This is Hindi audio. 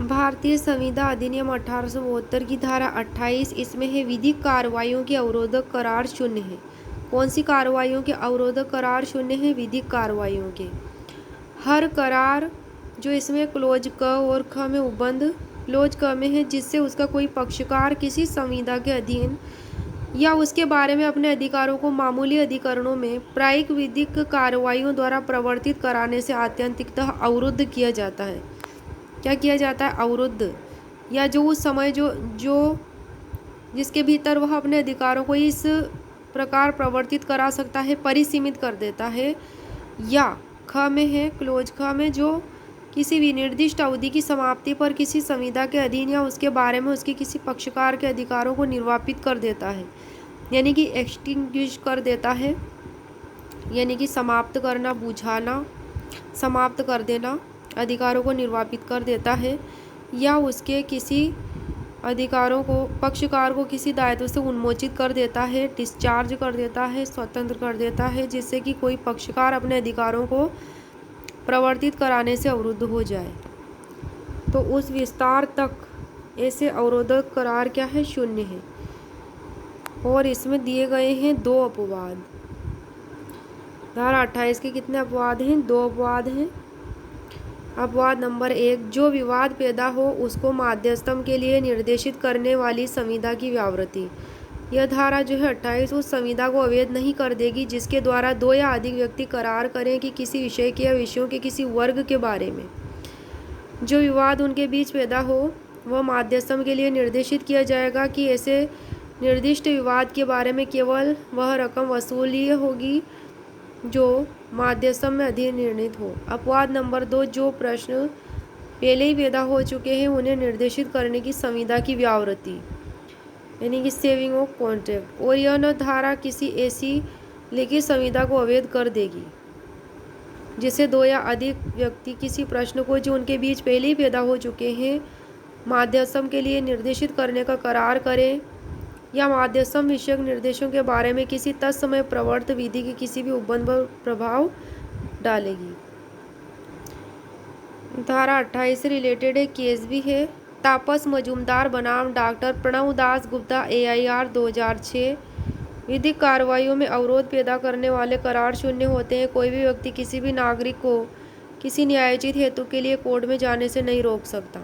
भारतीय संविदा अधिनियम 1872 की धारा 28 इसमें है विधिक कार्रवाइयों के अवरोधक करार शून्य है। कौन सी कार्रवाइयों के अवरोधक करार शून्य है? विधिक कार्रवाइयों के। हर करार जो इसमें क्लोज क और ख में उपबंध क्लोज क में है जिससे उसका कोई पक्षकार किसी संविदा के अधीन या उसके बारे में अपने अधिकारों को मामूली अधिकरणों में प्रायिक विधिक कार्रवाइयों द्वारा प्रवर्तित कराने से आत्यंतिकतः अवरुद्ध किया जाता है। क्या किया जाता है? अवरुद्ध, या जो उस समय जो जिसके भीतर वह अपने अधिकारों को इस प्रकार प्रवर्तित करा सकता है परिसीमित कर देता है। या ख में है क्लोज ख में जो किसी विनिर्दिष्ट अवधि की समाप्ति पर किसी संविदा के अधीन या उसके बारे में उसके किसी पक्षकार के अधिकारों को निर्वापित कर देता है, यानी कि एक्सटिंग्विश कर देता है, यानी कि समाप्त करना, बुझाना, समाप्त कर देना, अधिकारों को निर्वापित कर देता है, या उसके किसी अधिकारों को पक्षकार को किसी दायित्व से उन्मोचित कर देता है, डिस्चार्ज कर देता है, स्वतंत्र कर देता है, जिससे कि कोई पक्षकार अपने अधिकारों को प्रवर्तित कराने से अवरुद्ध हो जाए। तो उस विस्तार तक ऐसे अवरोधक करार क्या है? शून्य है। और इसमें दिए गए हैं 2 अपवाद। धारा 28 के कितने अपवाद हैं? 2 अपवाद हैं। अपवाद नंबर 1, जो विवाद पैदा हो उसको माध्यस्थम के लिए निर्देशित करने वाली संविदा की व्यावृत्ति। यह धारा जो है 28 उस संविदा को अवैध नहीं कर देगी जिसके द्वारा 2 या अधिक व्यक्ति करार करें कि किसी विषय के या विषयों के किसी वर्ग के बारे में जो विवाद उनके बीच पैदा हो वह माध्यस्थम के लिए निर्देशित किया जाएगा कि ऐसे निर्दिष्ट विवाद के बारे में केवल वह रकम वसूली होगी जो माध्यस्थम में अधीन निर्णीत हो। अपवाद नंबर 2, जो प्रश्न पहले ही पैदा हो चुके हैं उन्हें निर्देशित करने की संविदा की व्यावृत्ति, यानी कि सेविंग ऑफ कॉन्ट्रैक्ट। और यह न धारा किसी ऐसी लिखित संविदा को अवैध कर देगी जिसे 2 या अधिक व्यक्ति किसी प्रश्न को जो उनके बीच पहले ही पैदा हो चुके हैं माध्यस्थम के लिए निर्देशित करने का करार करें या माध्यस्थम विषयक निर्देशों के बारे में किसी तत्समय प्रवर्त विधि के किसी भी उपबंध पर प्रभाव डालेगी। धारा 28 से रिलेटेड एक केस भी है। तापस मजूमदार बनाम डॉक्टर प्रणव दास गुप्ता AIR 2006। विधिक कार्रवाइयों में अवरोध पैदा करने वाले करार शून्य होते हैं। कोई भी व्यक्ति किसी भी नागरिक को किसी न्यायोचित हेतु के लिए कोर्ट में जाने से नहीं रोक सकता।